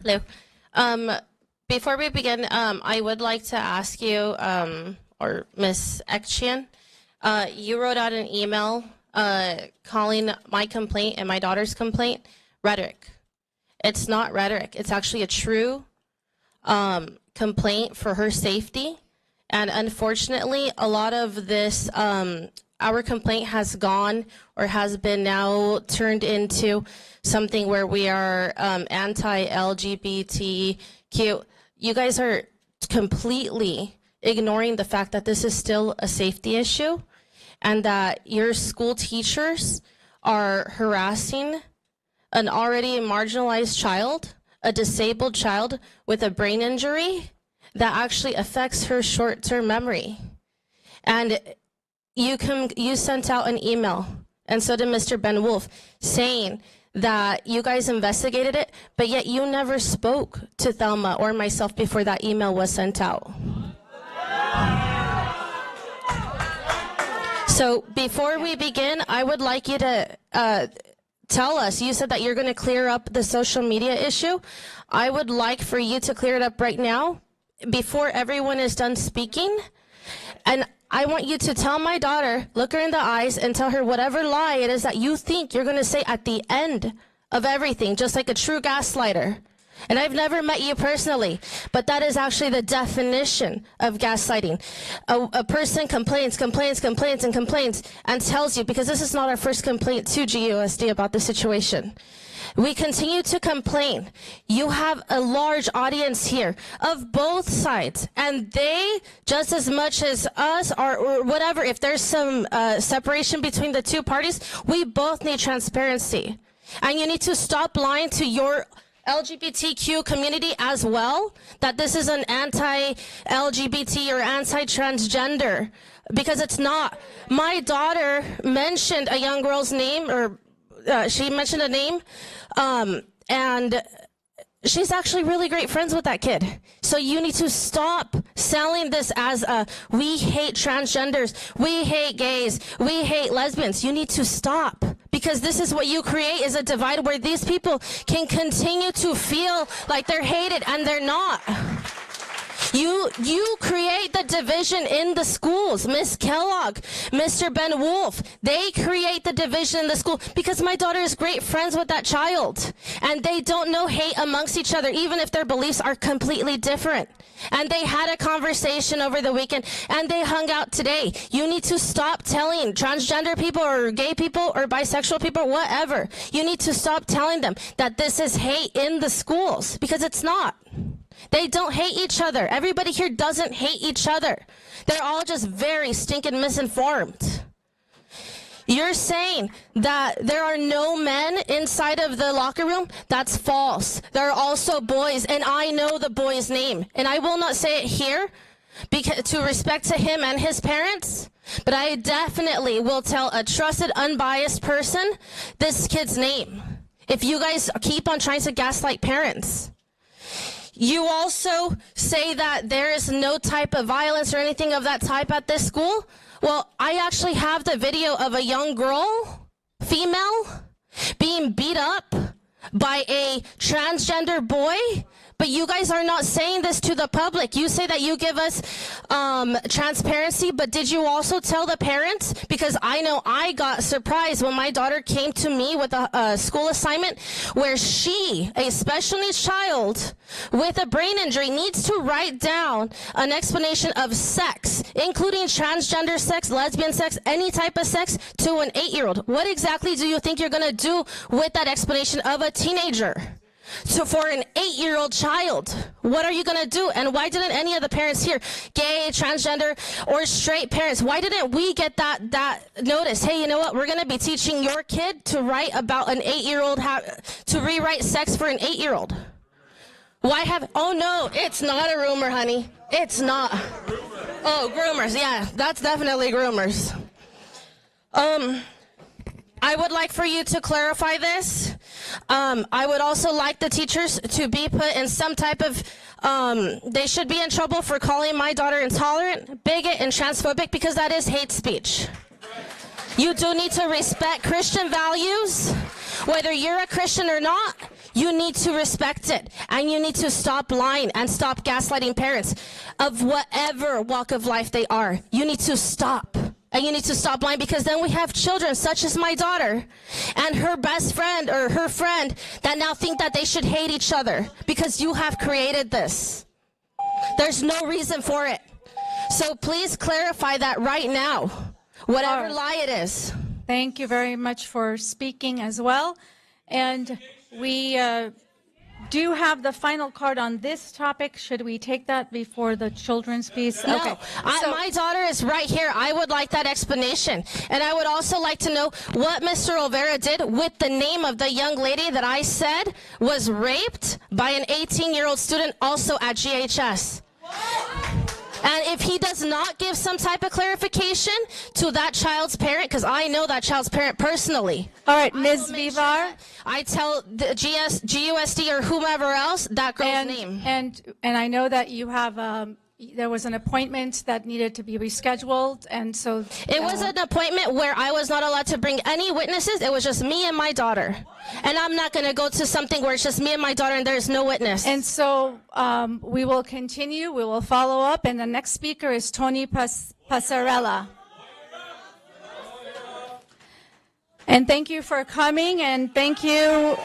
Hello. Before we begin, I would like to ask you, or Ms. Ekchian, you wrote out an email calling my complaint and my daughter's complaint rhetoric. It's not rhetoric. It's actually a true complaint for her safety. And unfortunately, a lot of this, our complaint has gone or has been now turned into something where we are anti-LGBTQ. You guys are completely ignoring the fact that this is still a safety issue and that your school teachers are harassing an already marginalized child, a disabled child with a brain injury that actually affects her short-term memory. And you sent out an email, and so did Mr. Ben Wolf, saying that you guys investigated it, but yet you never spoke to Thelma or myself before that email was sent out. So before we begin, I would like you to tell us, you said that you're going to clear up the social media issue. I would like for you to clear it up right now before everyone is done speaking. And I want you to tell my daughter, look her in the eyes and tell her whatever lie it is that you think you're going to say at the end of everything, just like a true gaslighter. And I've never met you personally, but that is actually the definition of gaslighting. A person complains and tells you, because this is not our first complaint to GUSD about the situation. We continue to complain. You have a large audience here of both sides, and they, just as much as us or whatever, if there's some separation between the two parties, we both need transparency. And you need to stop lying to your LGBTQ community as well, that this is an anti-LGBT or anti-transgender, because it's not. My daughter mentioned a young girl's name, or she mentioned a name, and she's actually really great friends with that kid. So you need to stop selling this as we hate transgenders, we hate gays, we hate lesbians. You need to stop, because this is what you create, is a divide where these people can continue to feel like they're hated and they're not. You create the division in the schools. Miss Kellogg, Mr. Ben Wolf, they create the division in the school because my daughter is great friends with that child. And they don't know hate amongst each other, even if their beliefs are completely different. And they had a conversation over the weekend, and they hung out today. You need to stop telling transgender people or gay people or bisexual people, whatever. You need to stop telling them that this is hate in the schools, because it's not. They don't hate each other. Everybody here doesn't hate each other. They're all just very stinking misinformed. You're saying that there are no men inside of the locker room? That's false. There are also boys, and I know the boy's name. And I will not say it here because, to respect to him and his parents, but I definitely will tell a trusted, unbiased person this kid's name if you guys keep on trying to gaslight parents. You also say that there is no type of violence or anything of that type at this school. Well, I actually have the video of a young girl, female, being beat up by a transgender boy, but you guys are not saying this to the public. You say that you give us transparency, but did you also tell the parents? Because I know I got surprised when my daughter came to me with a school assignment where she, a special needs child with a brain injury, needs to write down an explanation of sex, including transgender sex, lesbian sex, any type of sex, to an 8-year-old. What exactly do you think you're going to do with that explanation of a teenager? So for an 8-year-old child, what are you going to do? And why didn't any of the parents here, gay, transgender, or straight parents, why didn't we get that notice? Hey, you know what? We're going to be teaching your kid to write about an 8-year-old, to rewrite sex for an 8-year-old. Why have, oh no, it's not a rumor, honey. It's not. Oh, groomers, yeah, that's definitely groomers. I would like for you to clarify this. I would also like the teachers to be put in some type of, they should be in trouble for calling my daughter intolerant, bigot, and transphobic, because that is hate speech. You do need to respect Christian values. Whether you're a Christian or not, You need to respect it, and you need to stop lying and stop gaslighting parents of whatever walk of life they are. You need to stop. And you need to stop lying, because then we have children such as my daughter and her best friend or her friend that now think that they should hate each other because you have created this. There's no reason for it. So please clarify that right now, whatever lie it is. Thank you very much for speaking as well. And we do have the final card on this topic. Should we take that before the children's piece? No, okay. My daughter is right here. I would like that explanation. And I would also like to know what Mr. Olvera did with the name of the young lady that I said was raped by an 18-year-old student also at GHS. And if he does not give some type of clarification to that child's parent, because I know that child's parent personally. All right, Ms. Vivar. I tell the GUSD or whomever else that girl's name. And I know that you have, there was an appointment that needed to be rescheduled, and so. It was an appointment where I was not allowed to bring any witnesses. It was just me and my daughter. And I'm not going to go to something where it's just me and my daughter and there's no witness. And so we will continue, we will follow up, and the next speaker is Tony Passarella. And thank you for coming, and thank you.